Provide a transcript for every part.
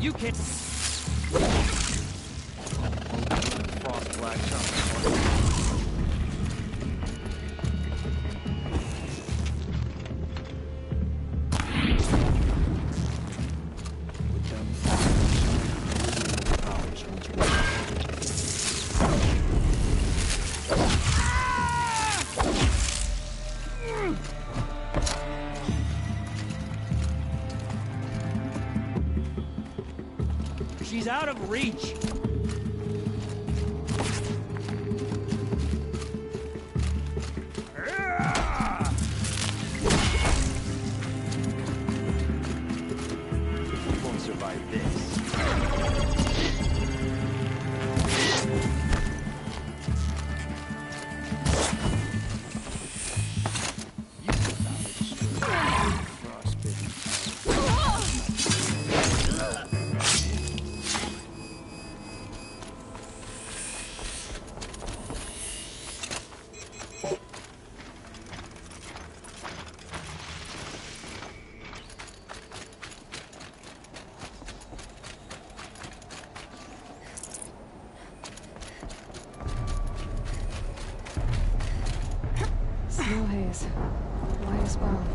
You can't. Frost black chunk. She's out of reach. You won't survive this. Snow haze. Light as bone.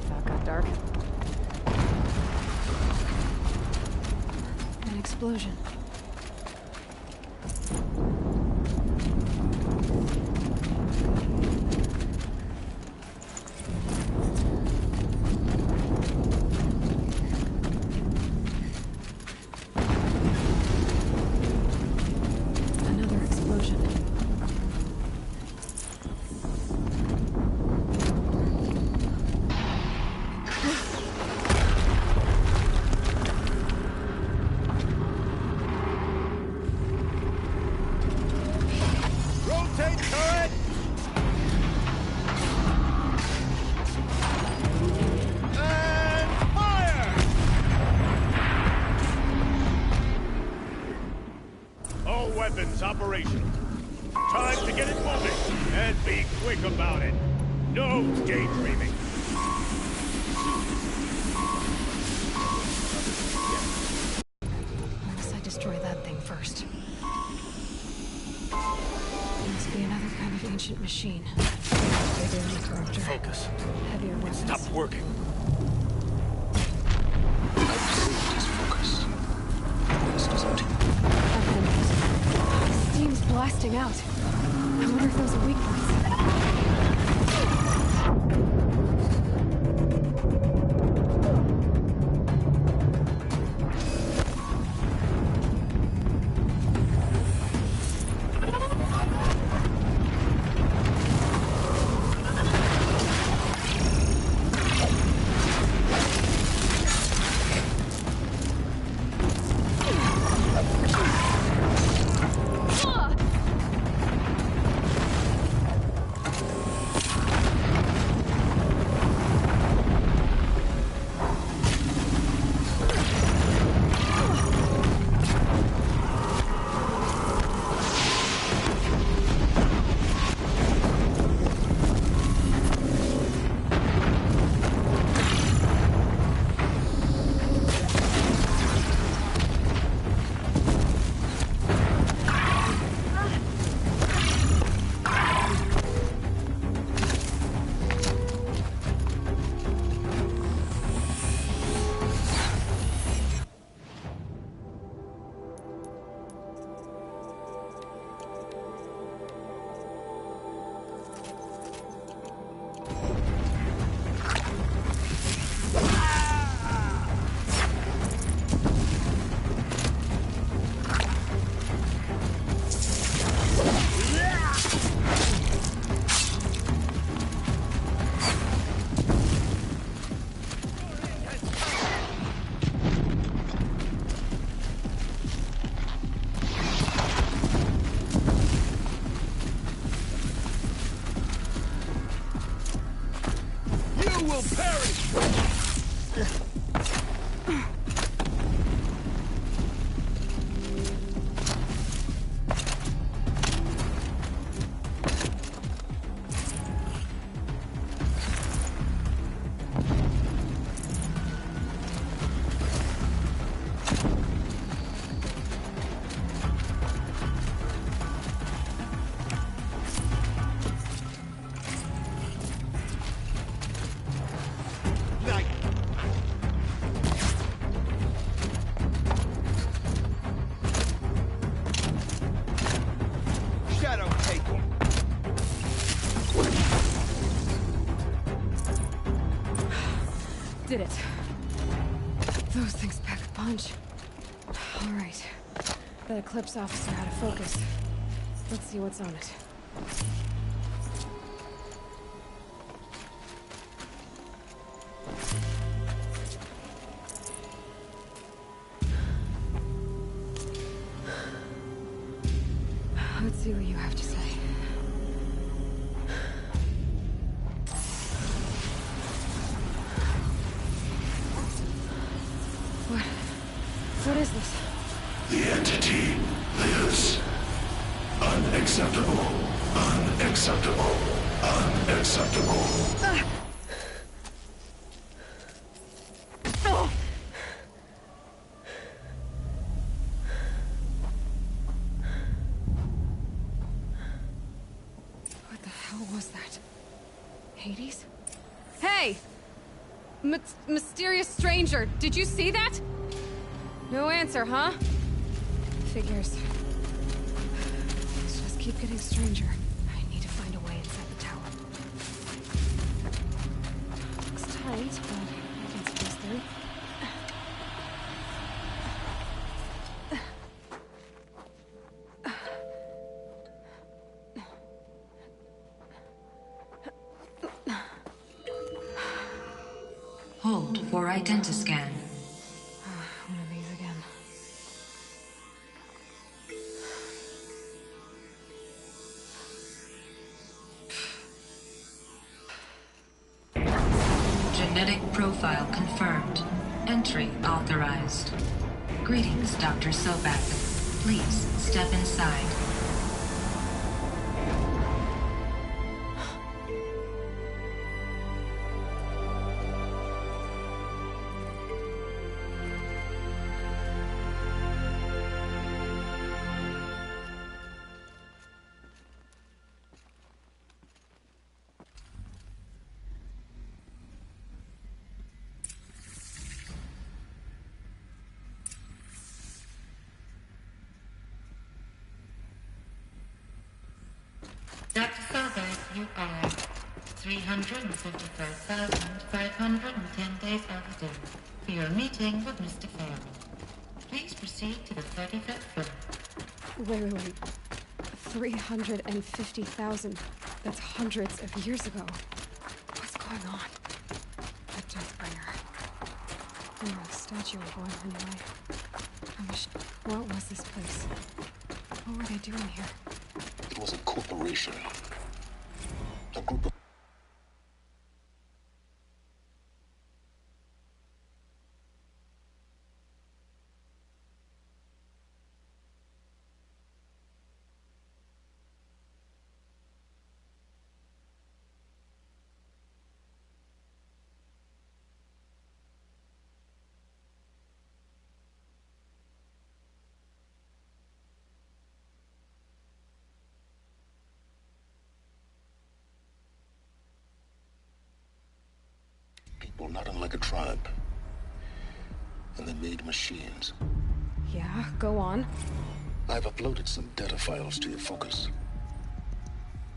That got dark. An explosion. Another explosion. Rotate turret! And fire! All weapons operational. Time to get it moving, and be quick about it. No daydreaming. Unless I destroy that thing first. There must be another kind of ancient machine. Bigger and corrupter. Focus. Heavier weapons. Stop working. I perceived his focus. This was empty. Nothing. Steam's blasting out. I wonder if those are weak points. punch. All right. That Eclipse officer out of focus. Let's see what's on it. Let's see what you have to say. What is this? The entity lives. Unacceptable. Unacceptable. Unacceptable. What the hell was that? Hades? Hey! Mysterious stranger, did you see that? No answer, huh? Figures. Things just keep getting stranger. I need to find a way inside the tower. Looks tight, but I can squeeze through. Hold for identiscan. One of these again. Genetic profile confirmed. Entry authorized. Greetings, Dr. Sobek. Please step inside. Dr. Sobek, you are 355,510 days overdue for your meeting with Mr. Farrell. Please proceed to the 35th floor. Wait. 350,000. That's hundreds of years ago. What's going on? The Deathbringer. Oh, a statue of one, anyway. What was this place? What were they doing here? It was a corporation. A group of people not unlike a tribe. And they made machines. Yeah, go on. I've uploaded some data files to your focus.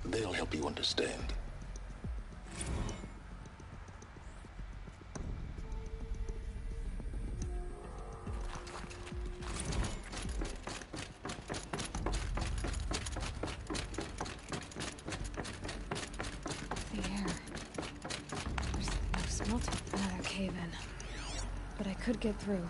They'll help you understand. The air. There's no smell to another cave-in. But I could get through.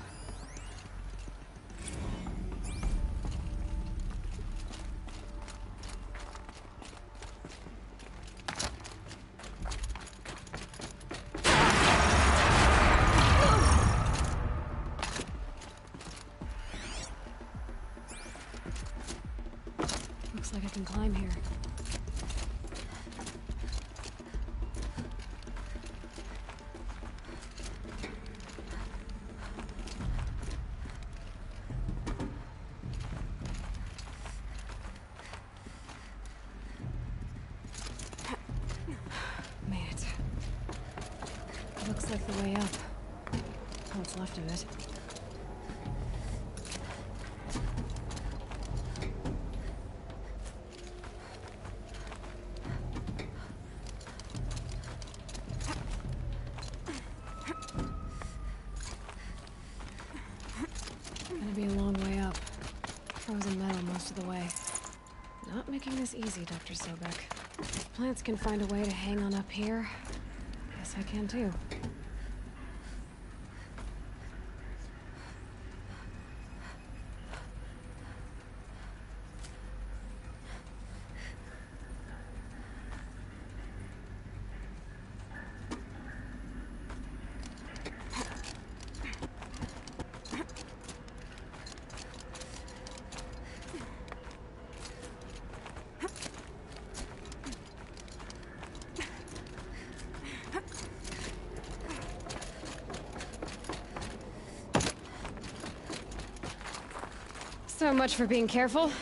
Looks like I can climb here. Made it. Looks like the way up. What's left of it. be a long way up. Frozen metal most of the way. Not making this easy, Dr. Sobek. If plants can find a way to hang on up here, guess I can too. So much for being careful.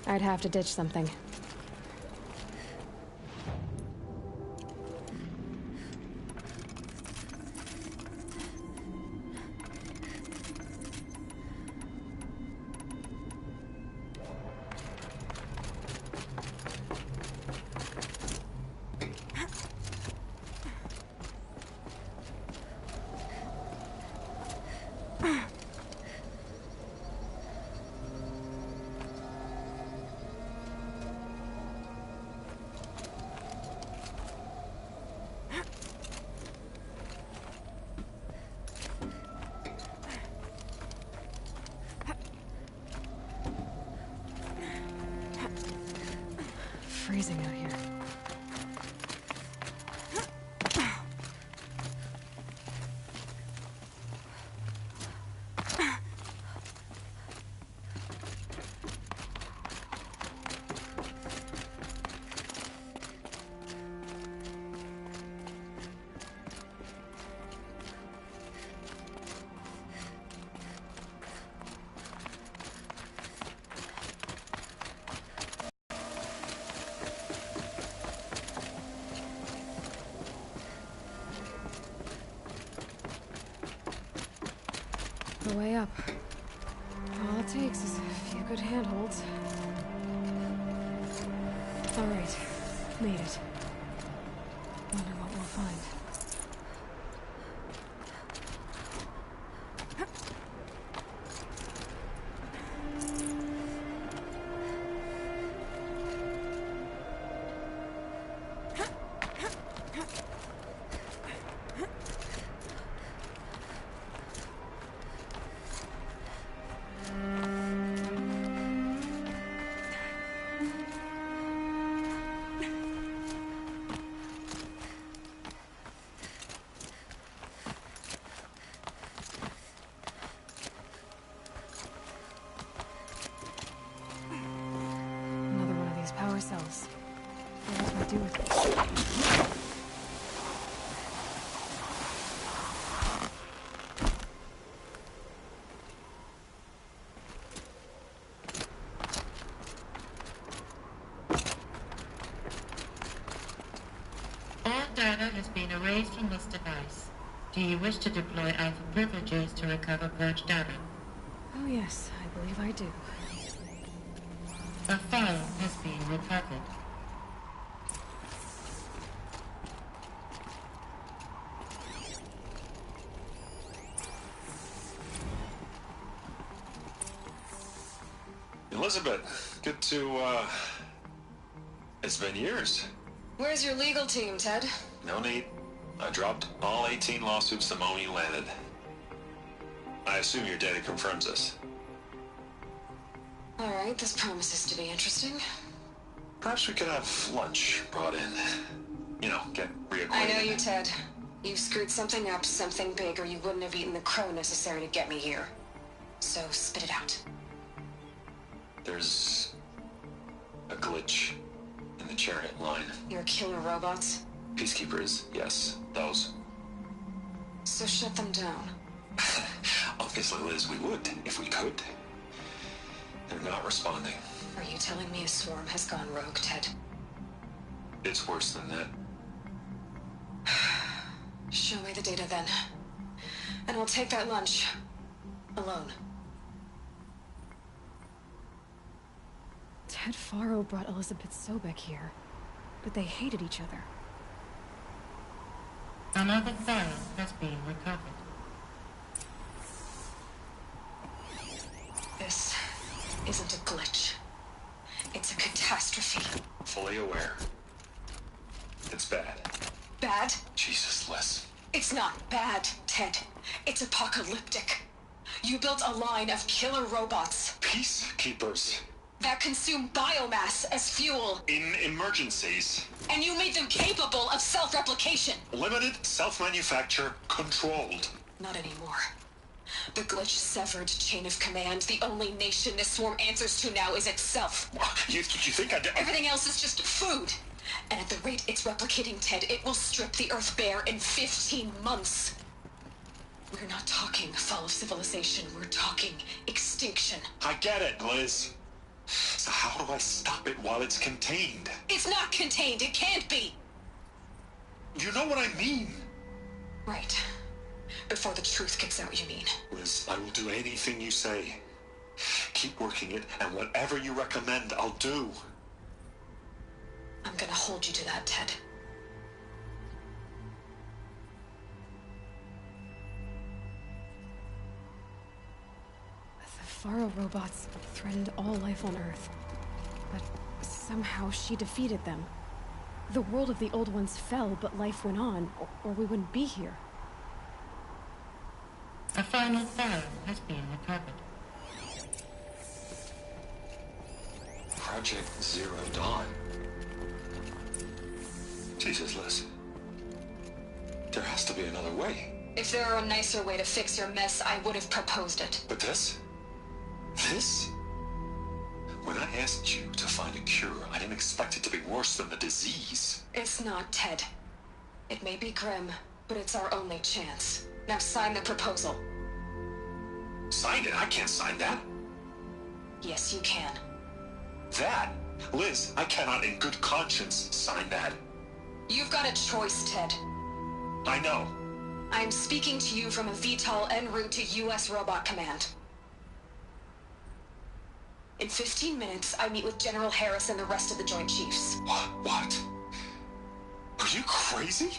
I'd have to ditch something. Freezing out here. The way up. All it takes is a few good handholds. All right, made it. Wonder what we'll find. Power cells. What do we do with it? All data has been erased from this device. Do you wish to deploy Alpha privileges to recover purged data? Oh yes, I believe I do. A file has been recovered. Elizabeth, good to, it's been years. Where's your legal team, Ted? No need. I dropped all 18 lawsuits the moment you landed. I assume your data confirms this. All right, this promises to be interesting. Perhaps we could have lunch brought in. You know, get reacquainted. I know you, Ted. You screwed something up, something big, or you wouldn't have eaten the crow necessary to get me here. So spit it out. There's a glitch in the chariot line. Your killer robots? Peacekeepers, yes, those. So shut them down. Obviously, Liz, we would, if we could. They're not responding. Are you telling me a swarm has gone rogue, Ted? It's worse than that. Show me the data then. And I'll take that lunch. Alone. Ted Faro brought Elizabeth Sobek here, but they hated each other. Another file has been recovered. This isn't a glitch. It's a catastrophe. Fully aware. It's bad. Bad? Jesus, Liz. It's not bad, Ted. It's apocalyptic. You built a line of killer robots Peacekeepers. that consume biomass as fuel, In emergencies. and you made them capable of self-replication. Limited, self-manufacture, controlled. Not anymore. The glitch severed chain of command. The only nation this swarm answers to now is itself. You think I did? Everything else is just food. And at the rate it's replicating, Ted, it will strip the Earth bare in 15 months. We're not talking fall of civilization. We're talking extinction. I get it, Liz. So how do I stop it while it's contained? It's not contained. It can't be. You know what I mean? Right. Before the truth gets out, you mean? Liz, I will do anything you say. Keep working it, and whatever you recommend, I'll do. I'm gonna hold you to that, Ted. The Faro robots threatened all life on Earth. But somehow she defeated them. The world of the old ones fell, but life went on, or we wouldn't be here. A final file has been recovered. Project Zero Dawn. Jesus, Liz. There has to be another way. If there were a nicer way to fix your mess, I would have proposed it. But this? This? When I asked you to find a cure, I didn't expect it to be worse than the disease. It's not, Ted. It may be grim, but it's our only chance. Now sign the proposal. Sign it? I can't sign that. Yes, you can. That? Liz, I cannot in good conscience sign that. You've got a choice, Ted. I know. I'm speaking to you from a VTOL en route to U.S. Robot Command. In 15 minutes, I meet with General Harris and the rest of the Joint Chiefs. What? Are you crazy?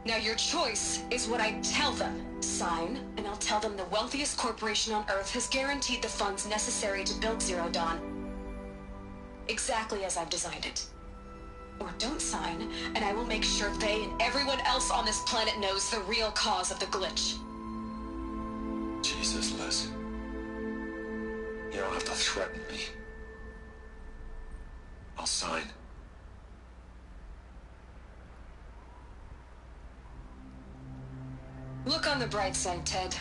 Now your choice is what I tell them. Sign, and I'll tell them the wealthiest corporation on Earth has guaranteed the funds necessary to build Zero Dawn. Exactly as I've designed it. Or don't sign, and I will make sure they and everyone else on this planet knows the real cause of the glitch. Jesus, Liz. You don't have to threaten me. I'll sign. Look on the bright side, Ted.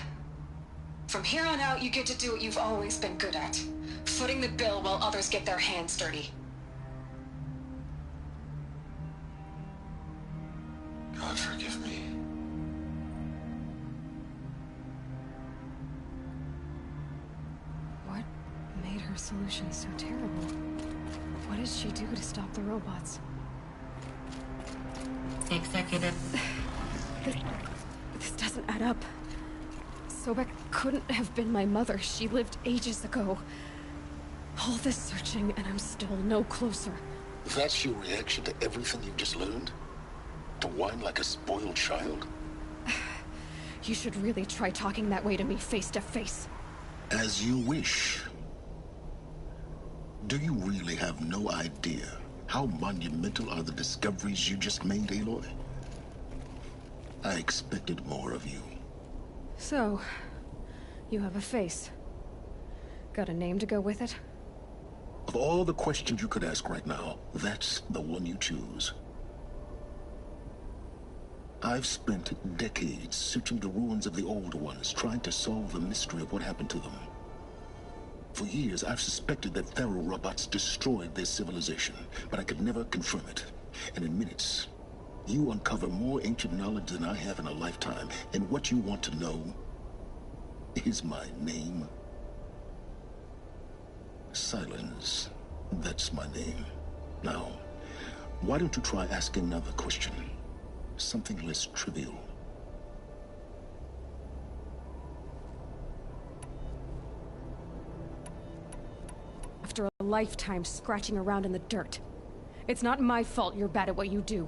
From here on out, you get to do what you've always been good at. Footing the bill while others get their hands dirty. God forgive me. What made her solution so terrible? What did she do to stop the robots? Executive. This doesn't add up. Sobek couldn't have been my mother. She lived ages ago. All this searching, and I'm still no closer. That's your reaction to everything you've just learned? To whine like a spoiled child? You should really try talking that way to me face to face. As you wish. Do you really have no idea how monumental are the discoveries you just made, Aloy? I expected more of you. So, you have a face. Got a name to go with it? Of all the questions you could ask right now, that's the one you choose. I've spent decades searching the ruins of the old ones, trying to solve the mystery of what happened to them. For years, I've suspected that Faro robots destroyed their civilization, but I could never confirm it. And in minutes, You uncover more ancient knowledge than I have in a lifetime, and what you want to know is my name. Silence. That's my name. Now, why don't you try asking another question? Something less trivial. After a lifetime scratching around in the dirt. It's not my fault you're bad at what you do.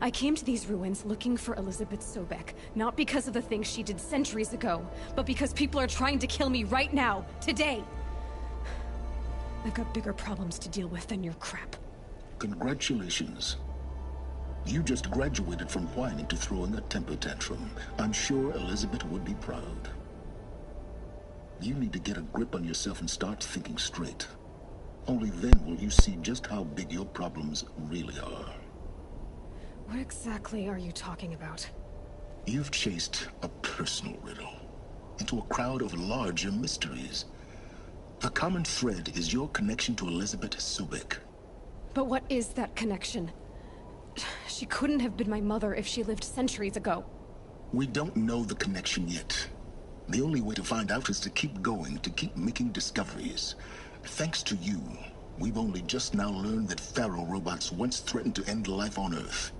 I came to these ruins looking for Elizabeth Sobek, not because of the things she did centuries ago, but because people are trying to kill me right now, today. I've got bigger problems to deal with than your crap. Congratulations. You just graduated from whining to throwing a temper tantrum. I'm sure Elizabeth would be proud. You need to get a grip on yourself and start thinking straight. Only then will you see just how big your problems really are. What exactly are you talking about? You've chased a personal riddle into a crowd of larger mysteries. The common thread is your connection to Elizabeth Sobek. But what is that connection? She couldn't have been my mother if she lived centuries ago. We don't know the connection yet. The only way to find out is to keep going, to keep making discoveries. Thanks to you, we've only just now learned that Pharaoh robots once threatened to end life on Earth.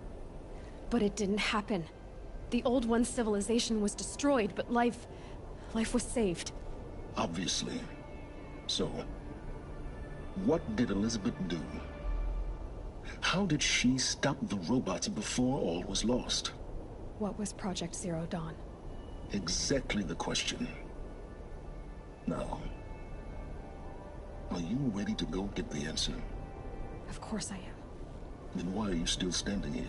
But it didn't happen. The Old One's civilization was destroyed, but life was saved. Obviously. So, what did Elizabeth do? How did she stop the robots before all was lost? What was Project Zero Dawn? Exactly the question. Now, are you ready to go get the answer? Of course I am. Then why are you still standing here?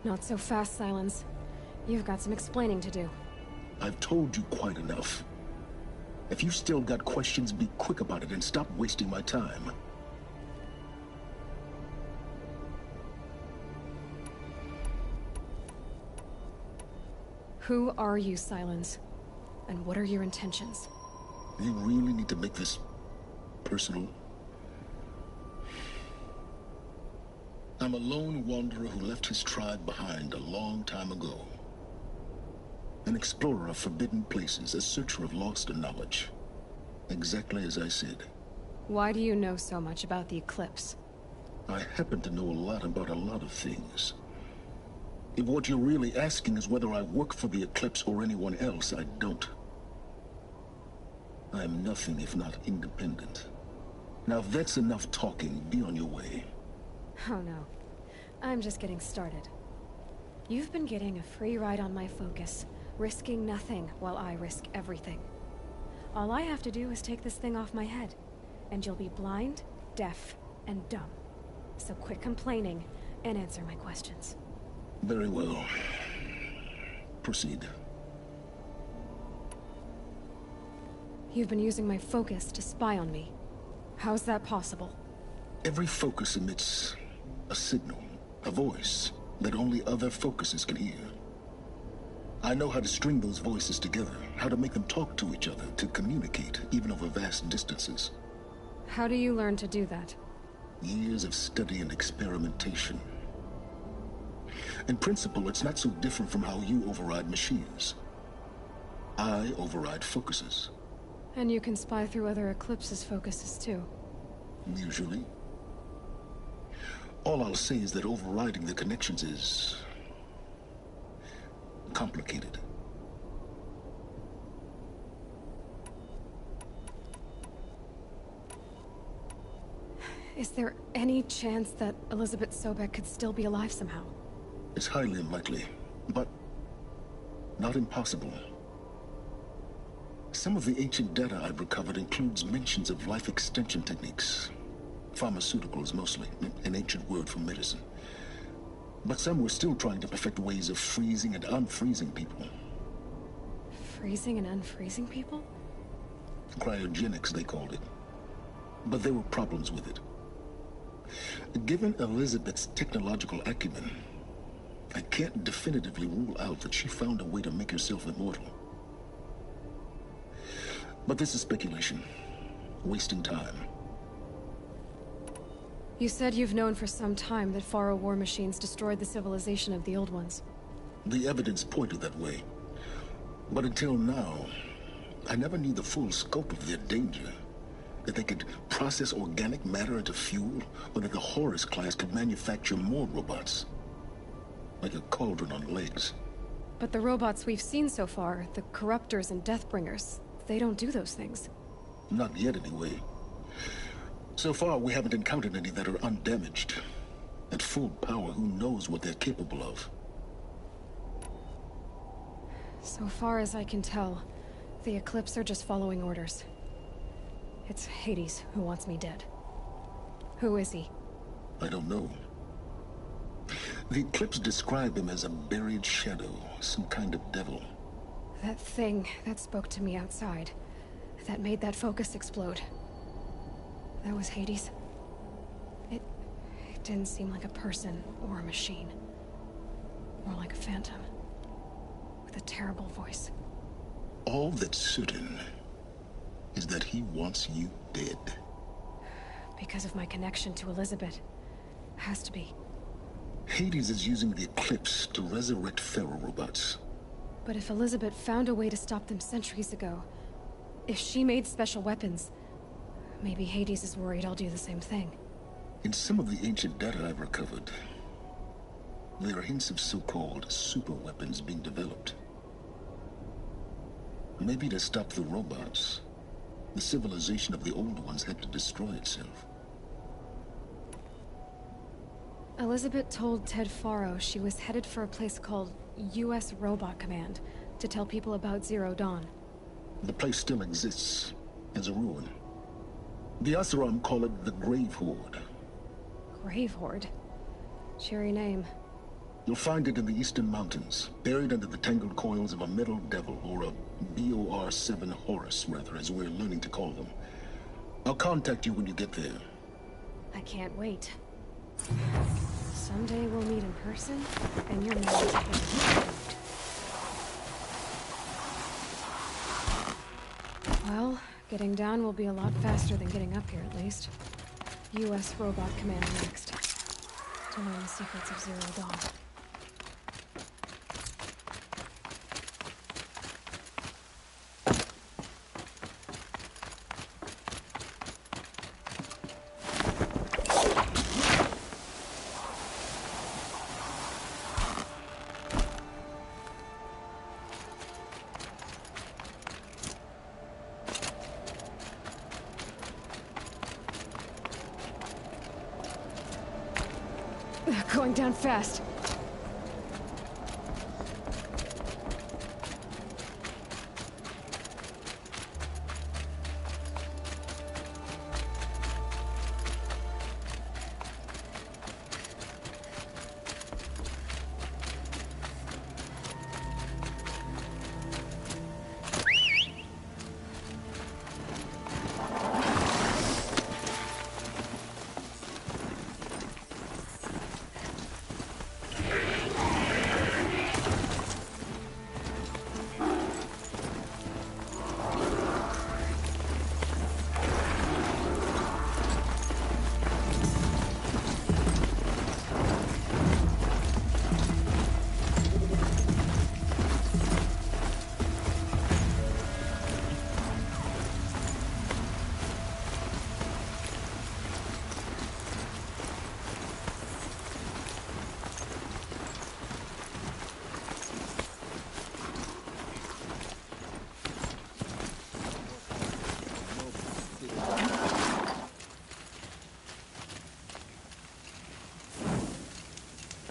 Not so fast, Silence. You've got some explaining to do. I've told you quite enough. If you've still got questions, be quick about it and stop wasting my time. Who are you, Silence? And what are your intentions? You really need to make this personal? I'm a lone wanderer who left his tribe behind a long time ago. An explorer of forbidden places, a searcher of lost knowledge. Exactly as I said. Why do you know so much about the Eclipse? I happen to know a lot about a lot of things. If what you're really asking is whether I work for the Eclipse or anyone else, I don't. I am nothing if not independent. Now if that's enough talking, be on your way. Oh no. I'm just getting started. You've been getting a free ride on my focus, risking nothing while I risk everything. All I have to do is take this thing off my head, and you'll be blind, deaf, and dumb. So quit complaining and answer my questions. Very well. Proceed. You've been using my focus to spy on me. How's that possible? Every focus emits a signal, a voice, that only other focuses can hear. I know how to string those voices together, how to make them talk to each other, to communicate, even over vast distances. How do you learn to do that? Years of study and experimentation. In principle, it's not so different from how you override machines. I override focuses. And you can spy through other Eclipse's focuses too. Usually. All I'll say is that overriding the connections is complicated. Is there any chance that Elizabeth Sobek could still be alive somehow? It's highly unlikely, but not impossible. Some of the ancient data I've recovered includes mentions of life extension techniques. Pharmaceuticals, mostly, an ancient word for medicine. But some were still trying to perfect ways of freezing and unfreezing people. Freezing and unfreezing people? Cryogenics, they called it. But there were problems with it. Given Elizabeth's technological acumen, I can't definitively rule out that she found a way to make herself immortal. But this is speculation. Wasting time. You said you've known for some time that Faro war machines destroyed the civilization of the old ones. The evidence pointed that way. But until now, I never knew the full scope of their danger. That they could process organic matter into fuel, or that the Horus class could manufacture more robots. Like a cauldron on legs. But the robots we've seen so far, the Corruptors and Deathbringers, they don't do those things. Not yet, anyway. So far, we haven't encountered any that are undamaged. At full power, who knows what they're capable of? So far as I can tell, the Eclipse are just following orders. It's Hades who wants me dead. Who is he? I don't know. The Eclipse describe him as a buried shadow, some kind of devil. That thing that spoke to me outside, that made that focus explode. That was Hades. It didn't seem like a person or a machine. More like a phantom. With a terrible voice. All that's certain is that he wants you dead. Because of my connection to Elizabeth. Has to be. Hades is using the Eclipse to resurrect Faro robots. But if Elizabeth found a way to stop them centuries ago, if she made special weapons, maybe Hades is worried I'll do the same thing. In some of the ancient data I've recovered, there are hints of so-called super weapons being developed. Maybe to stop the robots, the civilization of the old ones had to destroy itself. Elizabeth told Ted Faro she was headed for a place called U.S. Robot Command to tell people about Zero Dawn. The place still exists, as a ruin. The Asaram call it the Grave Horde. Grave Horde? Cheery name. You'll find it in the Eastern Mountains, buried under the tangled coils of a Metal Devil, or a BOR-7 Horus, rather, as we're learning to call them. I'll contact you when you get there. I can't wait. Someday we'll meet in person, and you're married to him. Well, getting down will be a lot faster than getting up here, at least. U.S. Robot Command next. To learn the secrets of Zero Dawn. Going down fast.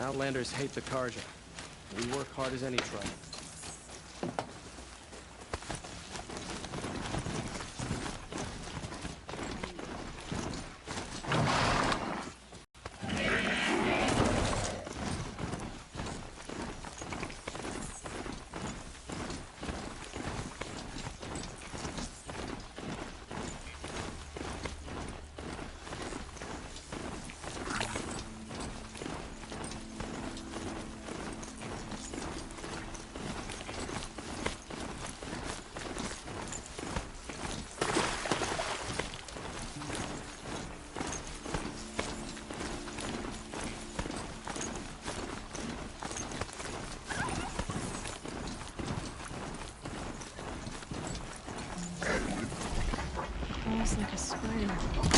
Outlanders hate the Karja. We work hard as any tribe. Fine.